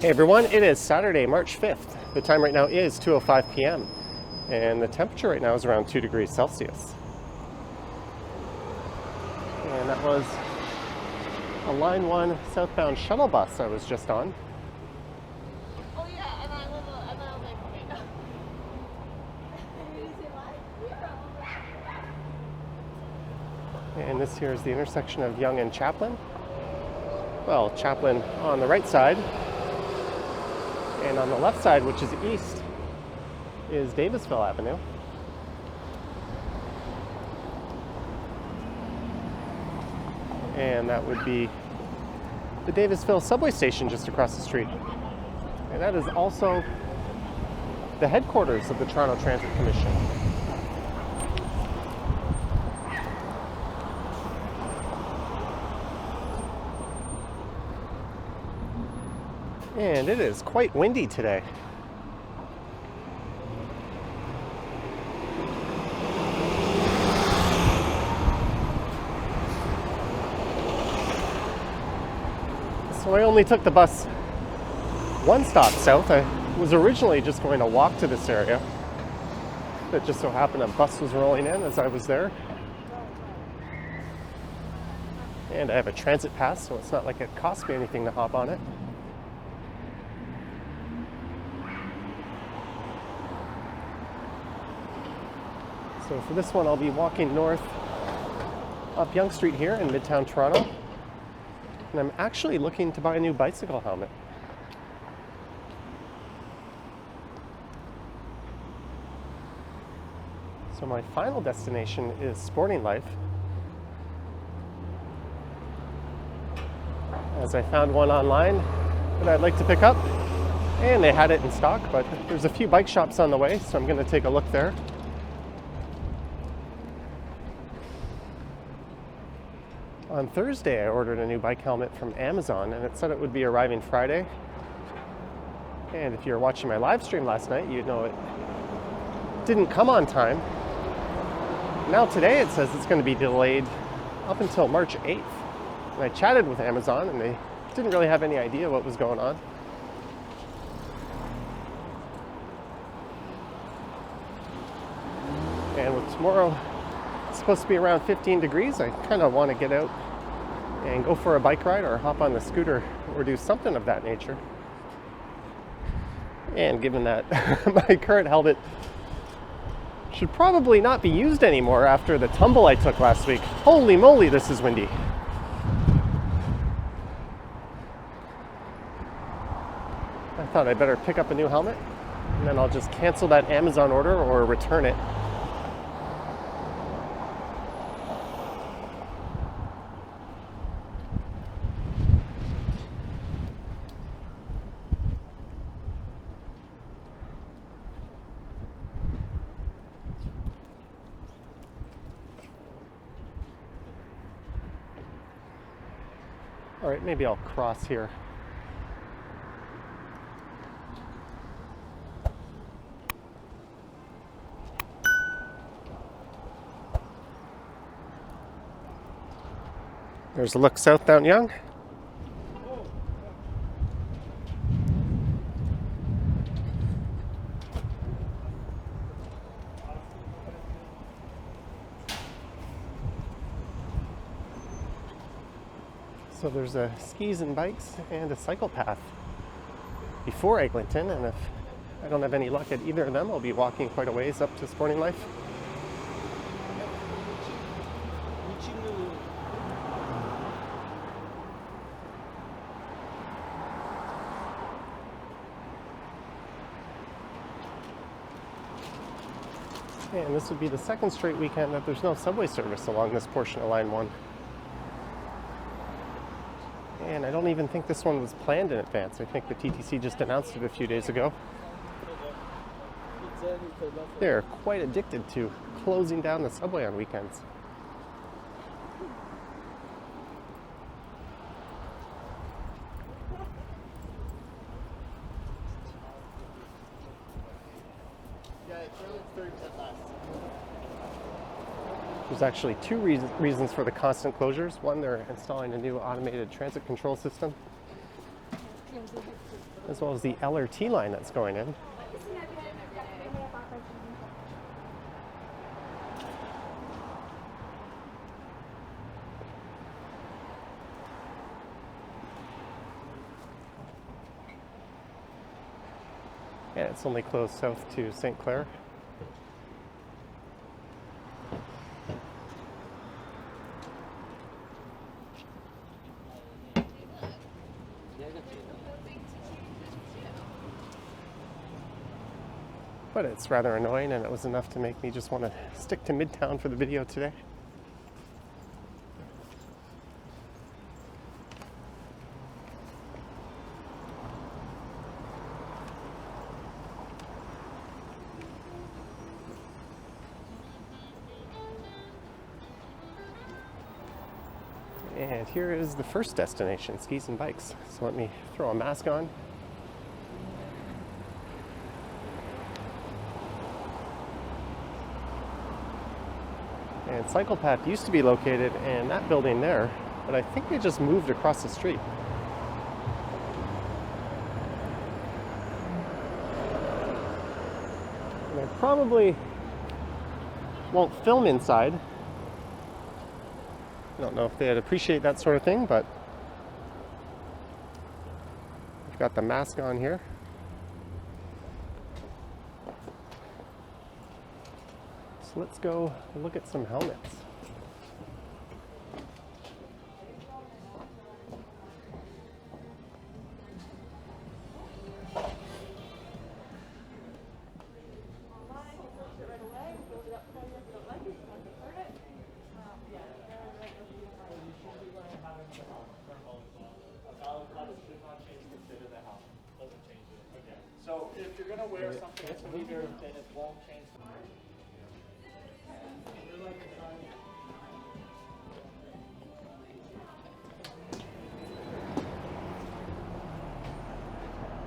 Hey everyone, it is Saturday, March 5th. The time right now is 2:05 p.m. and the temperature right now is around 2 degrees Celsius. And that was a Line 1 southbound shuttle bus I was just on. Oh yeah, and I will make And this here is the intersection of Yonge and Chaplin. Well, Chaplin on the right side, and on the left side, which is east, is Davisville Avenue. And that would be the Davisville subway station just across the street. And that is also the headquarters of the Toronto Transit Commission. And it is quite windy today. So I only took the bus one stop south. I was originally just going to walk to this area. It just so happened a bus was rolling in as I was there. And I have a transit pass, so it's not like it cost me anything to hop on it. So for this one, I'll be walking north up Yonge Street here in Midtown Toronto. And I'm actually looking to buy a new bicycle helmet. So my final destination is Sporting Life, as I found one online that I'd like to pick up, and they had it in stock, but there's a few bike shops on the way, so I'm going to take a look there. On Thursday, I ordered a new bike helmet from Amazon, and it said it would be arriving Friday. And if you were watching my live stream last night, you'd know it didn't come on time. Now today, it says it's going to be delayed up until March 8th. And I chatted with Amazon, and they didn't really have any idea what was going on. And with tomorrow supposed to be around 15 degrees, I kind of want to get out and go for a bike ride or hop on the scooter or do something of that nature. And given that my current helmet should probably not be used anymore after the tumble I took last week. Holy moly, this is windy. I thought I'd better pick up a new helmet, and then I'll just cancel that Amazon order or return it. All right, maybe I'll cross here. There's a look south down Yonge. So there's a skis and bikes and a cycle path before Eglinton, and if I don't have any luck at either of them, I'll be walking quite a ways up to Sporting Life. And this would be the second straight weekend that there's no subway service along this portion of Line 1. And I don't even think this one was planned in advance. I think the TTC just announced it a few days ago. They're quite addicted to closing down the subway on weekends. There's actually two reasons for the constant closures. One, they're installing a new automated transit control system. as well as the LRT line that's going in. And it's only closed south to St. Clair. But it's rather annoying, and it was enough to make me just want to stick to Midtown for the video today. And here is the first destination, skis and bikes. So let me throw a mask on. And Cycle Path used to be located in that building there, but I think they just moved across the street. And I probably won't film inside. I don't know if they'd appreciate that sort of thing, but we've got the mask on here. So let's go look at some helmets. So if you're going to wear something that's heavier, then it won't change the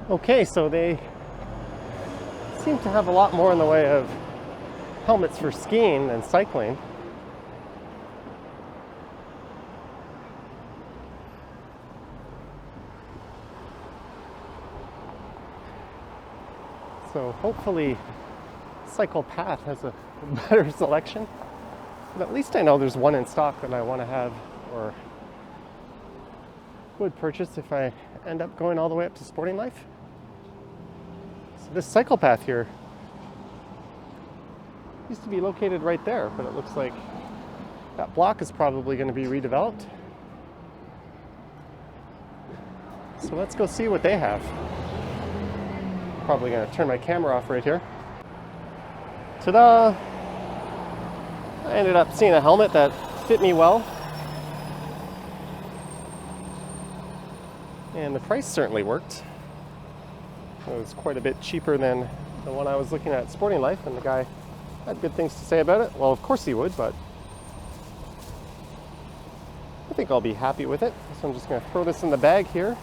Okay, so they seem to have a lot more in the way of helmets for skiing than cycling. So hopefully Cycle Path has a better selection. But at least I know there's one in stock that I want to have or would purchase if I end up going all the way up to Sporting Life. So this Cycle Path here used to be located right there, but it looks like that block is probably going to be redeveloped. So let's go see what they have. Probably going to turn my camera off right here. Ta-da! I ended up seeing a helmet that fit me well. And the price certainly worked. It was quite a bit cheaper than the one I was looking at Sporting Life, and the guy had good things to say about it. Well, of course he would, but I think I'll be happy with it. So I'm just going to throw this in the bag here.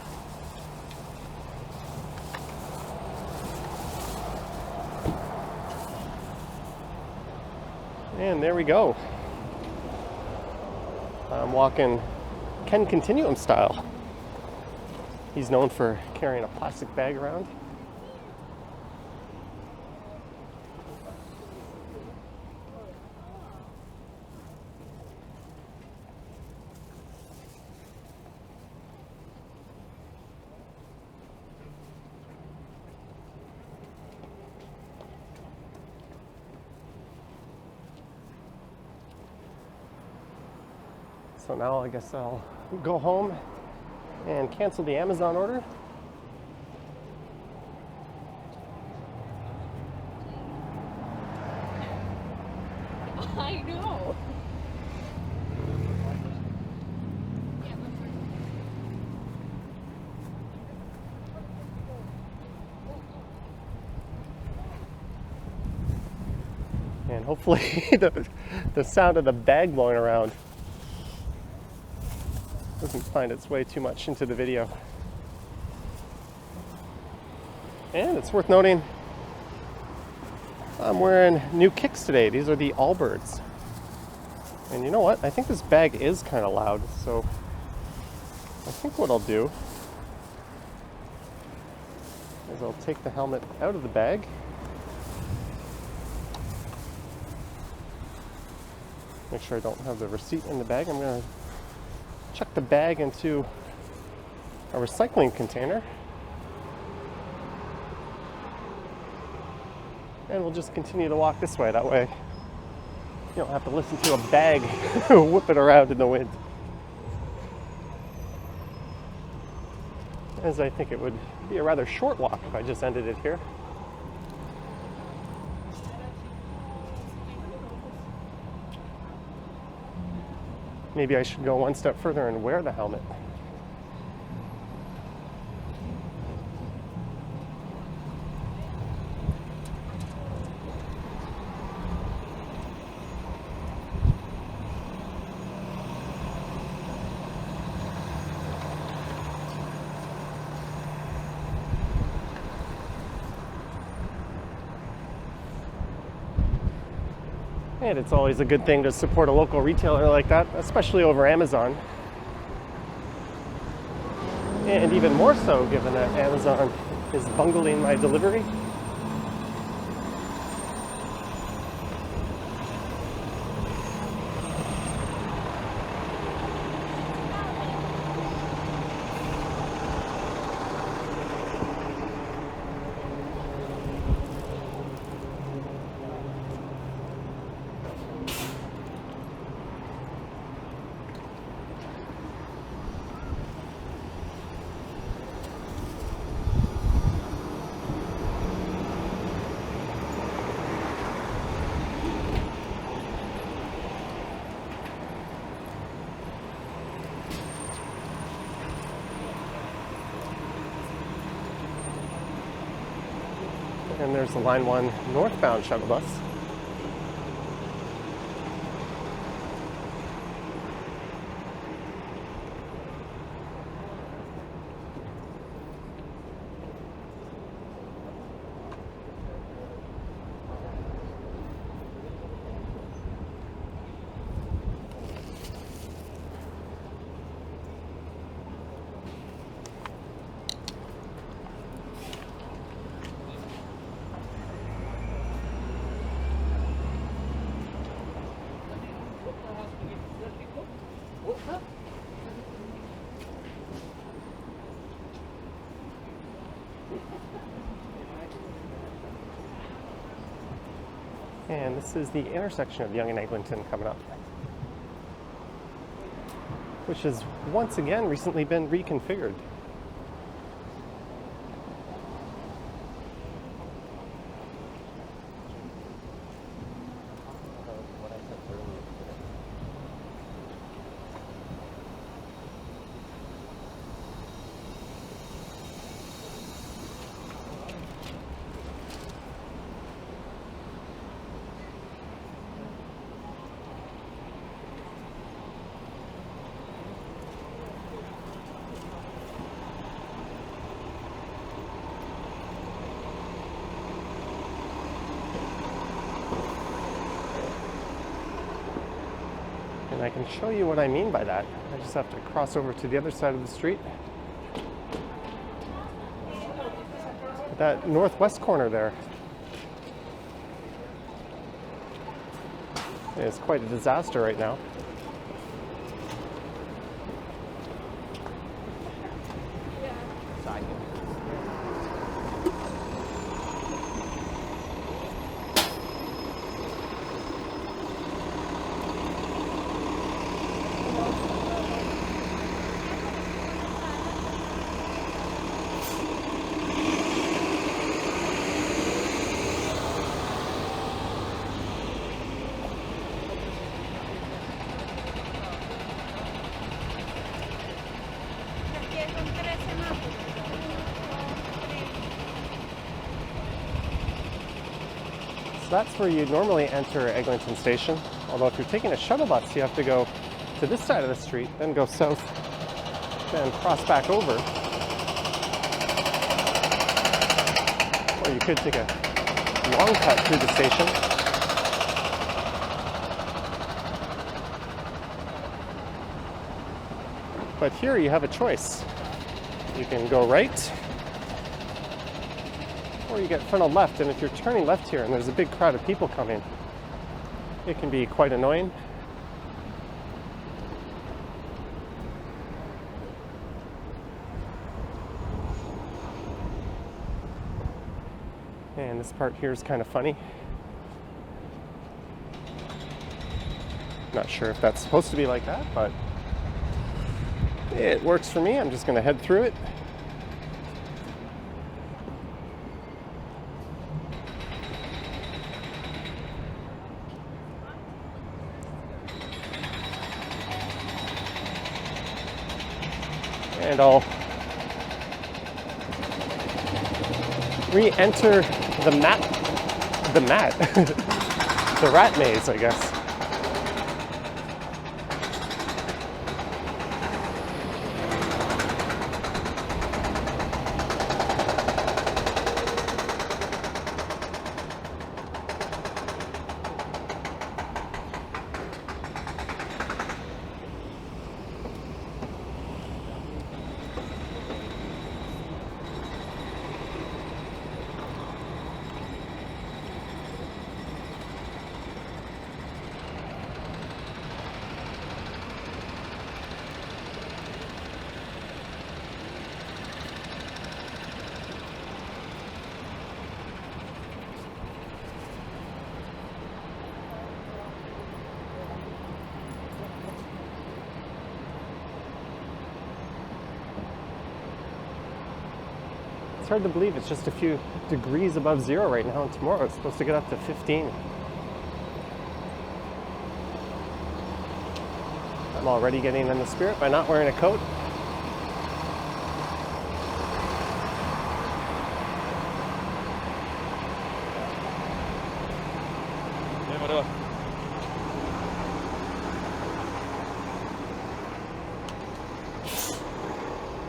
And there we go. I'm walking Ken Continuum style. He's known for carrying a plastic bag around. So now I guess I'll go home and cancel the Amazon order. I know. And hopefully the sound of the bag blowing around doesn't find its way too much into the video. And it's worth noting, I'm wearing new kicks today. These are the Allbirds. And you know what? I think this bag is kind of loud, so I think what I'll do is I'll take the helmet out of the bag. Make sure I don't have the receipt in the bag. I'm going to chuck the bag into a recycling container. And we'll just continue to walk this way. That way you don't have to listen to a bag whipping around in the wind. As I think it would be a rather short walk if I just ended it here. Maybe I should go one step further and wear the helmet. And it's always a good thing to support a local retailer like that, especially over Amazon. And even more so given that Amazon is bungling my delivery. And there's the Line 1 northbound shuttle bus. And this is the intersection of Yonge and Eglinton coming up, which has once again recently been reconfigured. And I can show you what I mean by that. I just have to cross over to the other side of the street. That northwest corner there is quite a disaster right now. That's where you normally enter Eglinton Station. Although if you're taking a shuttle bus, you have to go to this side of the street, then go south, then cross back over. Or you could take a long cut through the station. But here you have a choice. You can go right, or you get frontal left, and if you're turning left here and there's a big crowd of people coming, it can be quite annoying. And this part here is kind of funny. Not sure if that's supposed to be like that, but it works for me. I'm just going to head through it. And I'll re-enter the the rat maze, I guess. It's hard to believe it's just a few degrees above zero right now, and tomorrow it's supposed to get up to 15. I'm already getting in the spirit by not wearing a coat.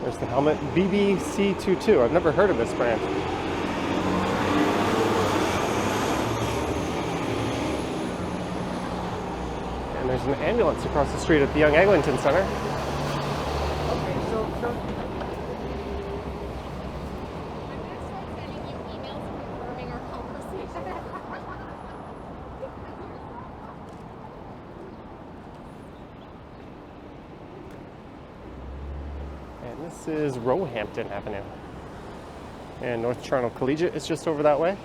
There's the helmet, BBC22. I've never heard of this brand. And there's an ambulance across the street at the Yonge Eglinton Center. Okay, so I'm gonna start sending you emails confirming our conversation. And this is Roehampton Avenue. And North Toronto Collegiate is just over that way.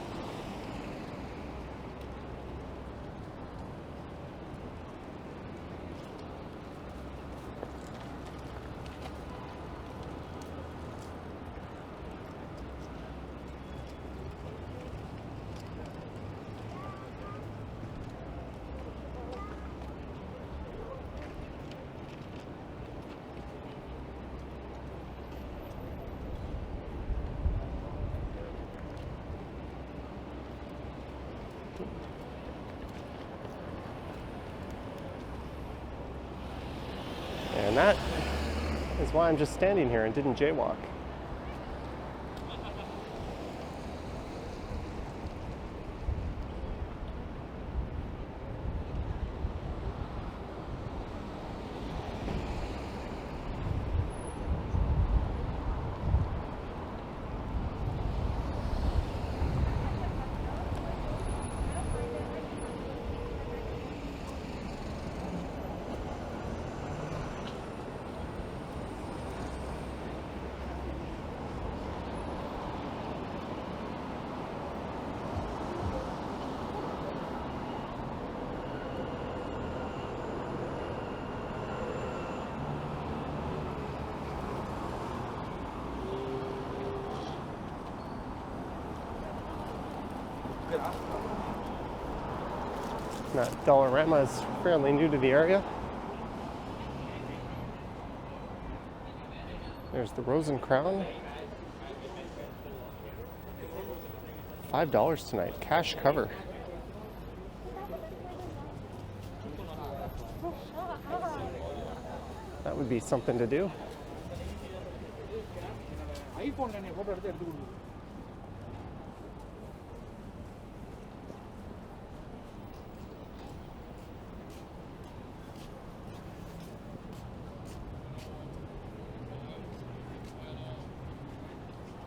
And that is why I'm just standing here and didn't jaywalk. That Dollarama is fairly new to the area. There's the Rose and Crown. $5 tonight, cash cover. That would be something to do.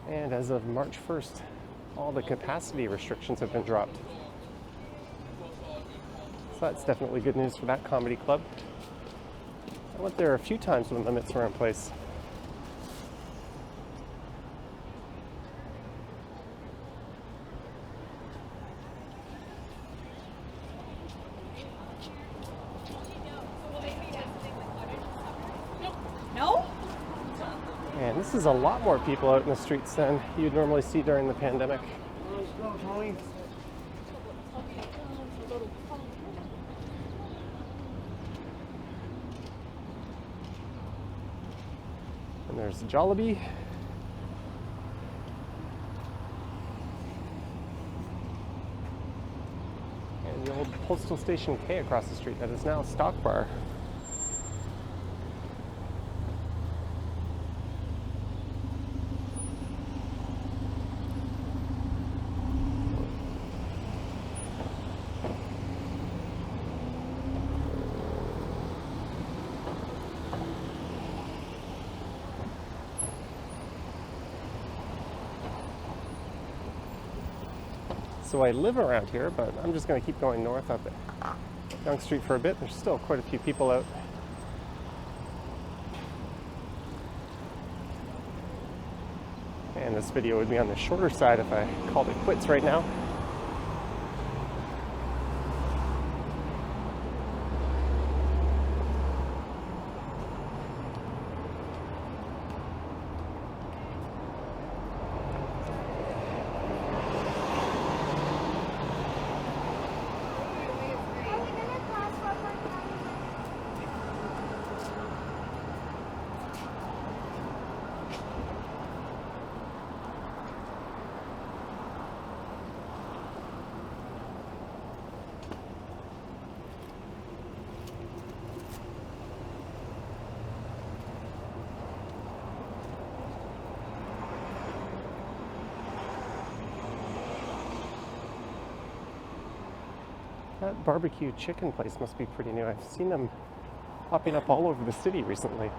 And as of March 1st, all the capacity restrictions have been dropped. So that's definitely good news for that comedy club. I went there a few times when limits were in place. No? And this is a lot more people out in the streets than you'd normally see during the pandemic. And there's Jollibee. And the old Postal Station K across the street that is now a stock bar. So I live around here, but I'm just going to keep going north up at Yonge Street for a bit. There's still quite a few people out. And this video would be on the shorter side if I called it quits right now. That barbecue chicken place must be pretty new. I've seen them popping up all over the city recently.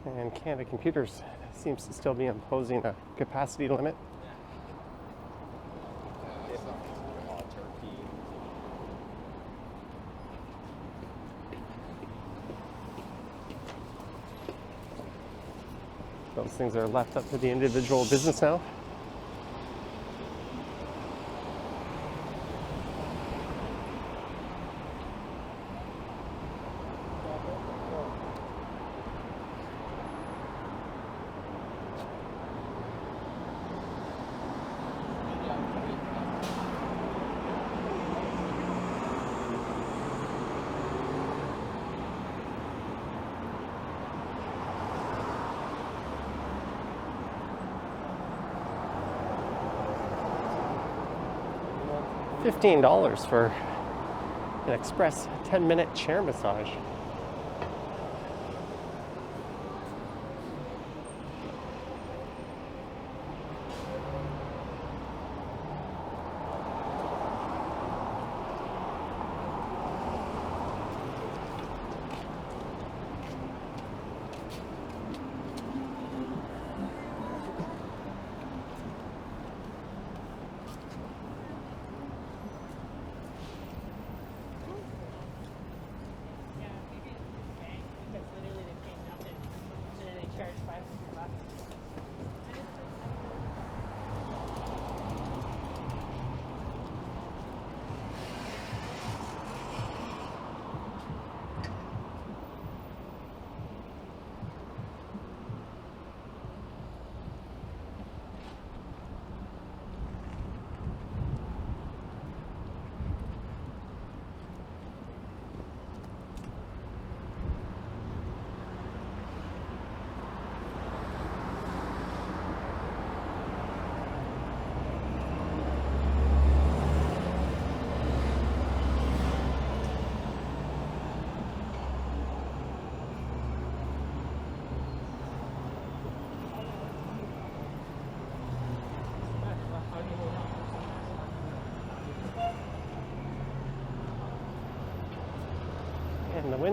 And Canada Computers seems to still be imposing a capacity limit. Those things are left up to the individual business now. $15 for an express 10-minute chair massage.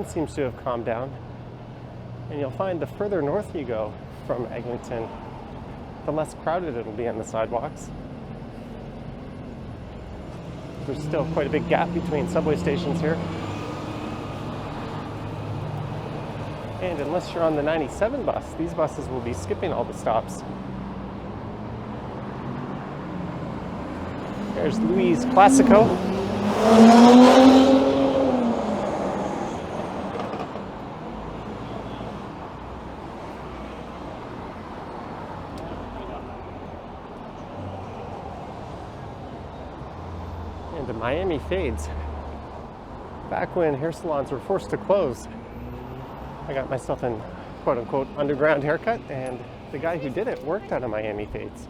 wind seems to have calmed down. And you'll find the further north you go from Eglinton, the less crowded it'll be on the sidewalks. There's still quite a big gap between subway stations here. And unless you're on the 97 bus, these buses will be skipping all the stops. There's Louise Classico. And the Miami fades. Back when hair salons were forced to close, I got myself an quote-unquote underground haircut, and the guy who did it worked out of Miami fades.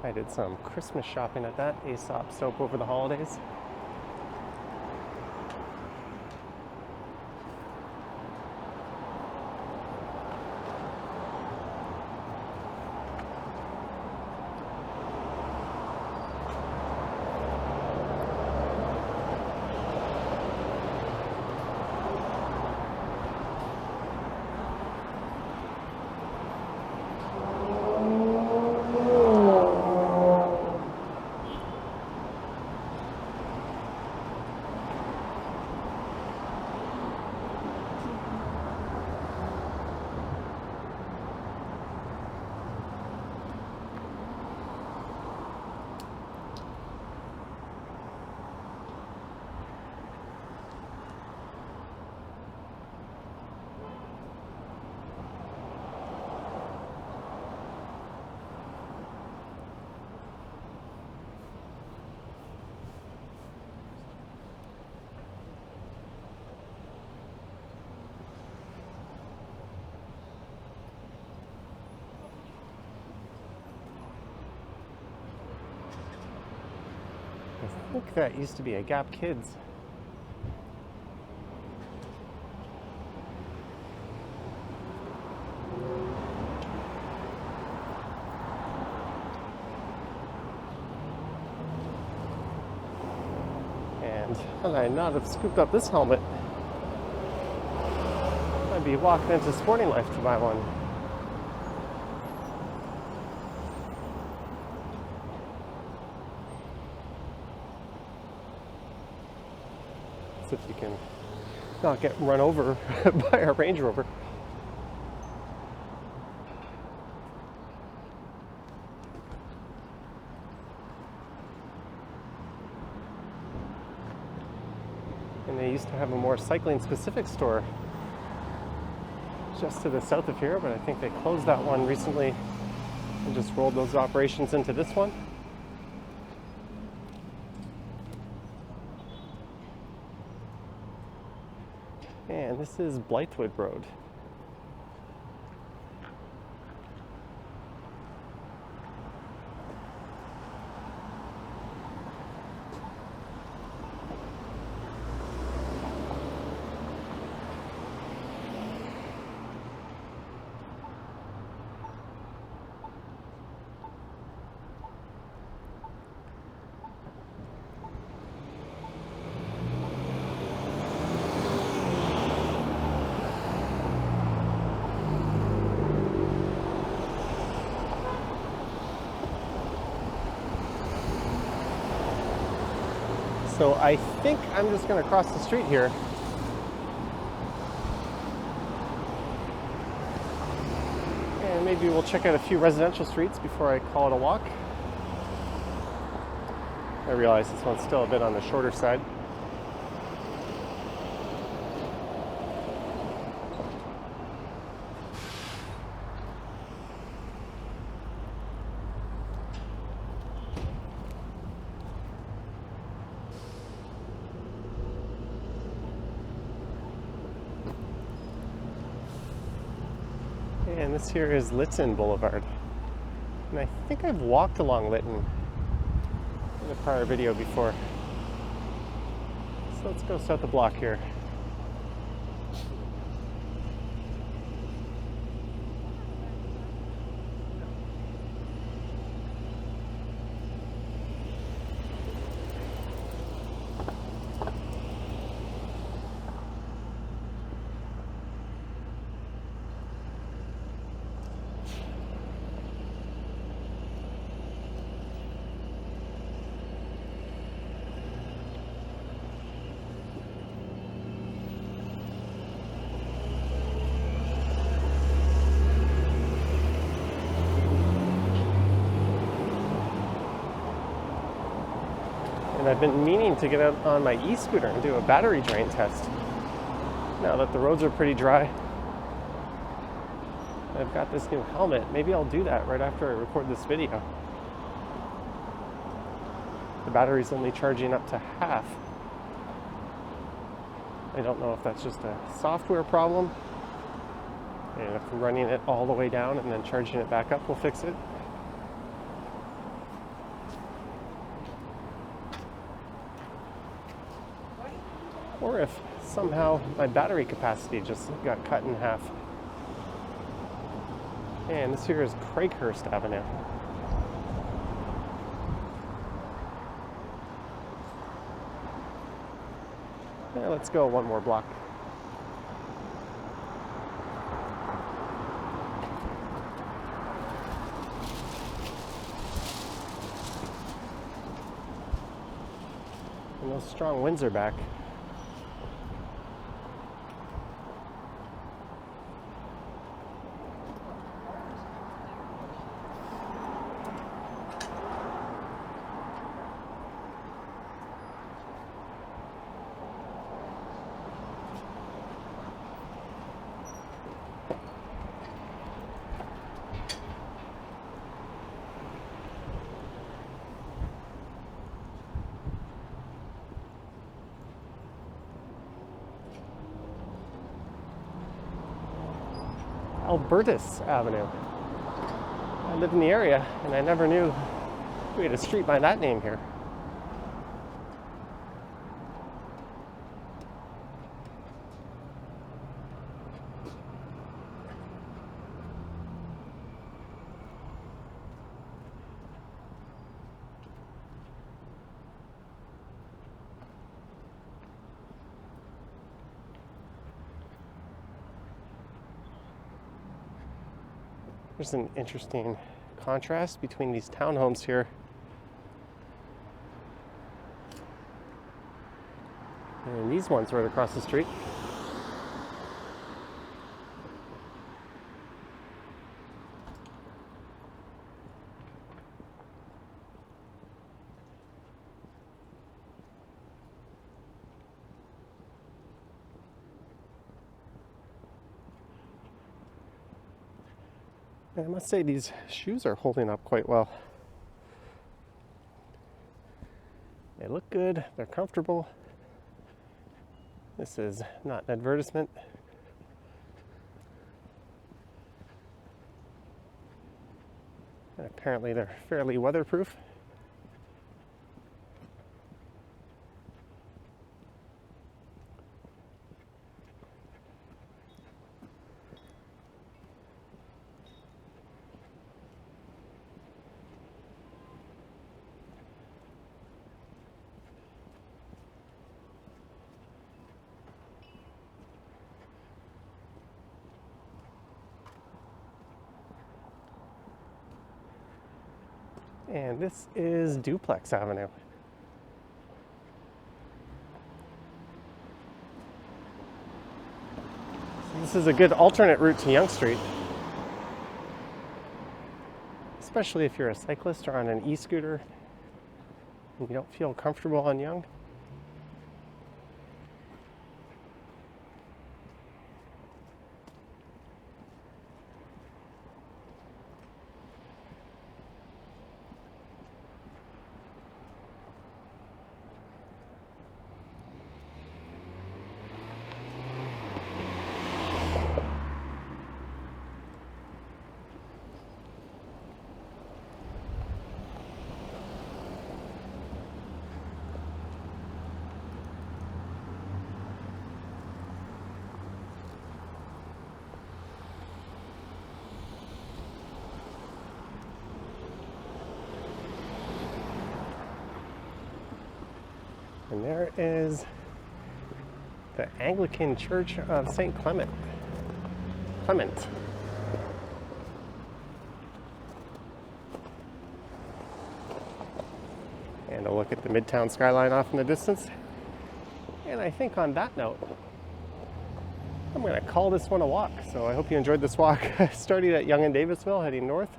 I did some Christmas shopping at that Aesop soap over the holidays. I think that used to be a Gap Kids. And had I not have scooped up this helmet, I'd be walking into Sporting Life to buy one. If you can not get run over by a Range Rover. And they used to have a more cycling specific store just to the south of here, but I think they closed that one recently and just rolled those operations into this one. And this is Blythwood Road. So I think I'm just going to cross the street here. And maybe we'll check out a few residential streets before I call it a walk. I realize this one's still a bit on the shorter side. And this here is Lytton Boulevard. And I think I've walked along Lytton in a prior video before. So let's go south the block here. And I've been meaning to get out on my e-scooter and do a battery drain test. Now that the roads are pretty dry, I've got this new helmet. Maybe I'll do that right after I record this video. The battery's only charging up to half. I don't know if that's just a software problem, and if running it all the way down and then charging it back up will fix it. Or if somehow my battery capacity just got cut in half. And this here is Craighurst Avenue. Yeah, let's go one more block. And those strong winds are back. Albertus Avenue. I live in the area and I never knew we had a street by that name here. There's an interesting contrast between these townhomes here. And these ones right across the street. And I must say these shoes are holding up quite well. They look good, they're comfortable. This is not an advertisement. And apparently they're fairly weatherproof. And this is Duplex Avenue. So this is a good alternate route to Yonge Street, especially if you're a cyclist or on an e-scooter and you don't feel comfortable on Yonge. And there is the Anglican Church of St. Clement. And a look at the Midtown skyline off in the distance. And I think on that note, I'm going to call this one a walk. So I hope you enjoyed this walk. Starting at Yonge Davisville, heading north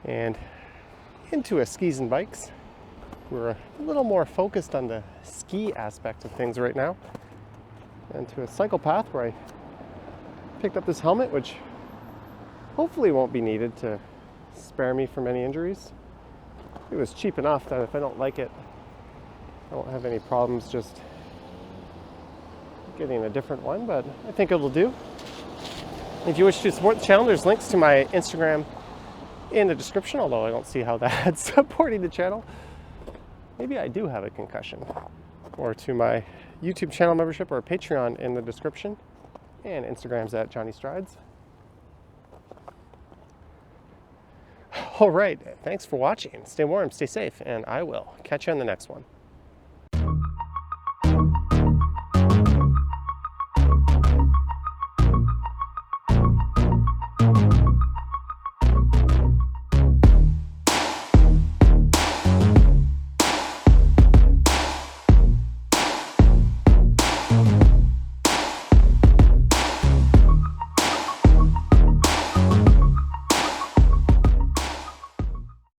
and into a skis and bikes. We're a little more focused on the ski aspect of things right now. And to a cycle path where I picked up this helmet, which hopefully won't be needed to spare me from any injuries. It was cheap enough that if I don't like it, I won't have any problems just getting a different one, but I think it'll do. If you wish to support the channel, there's links to my Instagram in the description, although I don't see how that's supporting the channel. Maybe I do have a concussion. Or to my YouTube channel membership or Patreon in the description. And Instagram's at Johnny Strides. All right, thanks for watching. Stay warm, stay safe, and I will catch you on the next one.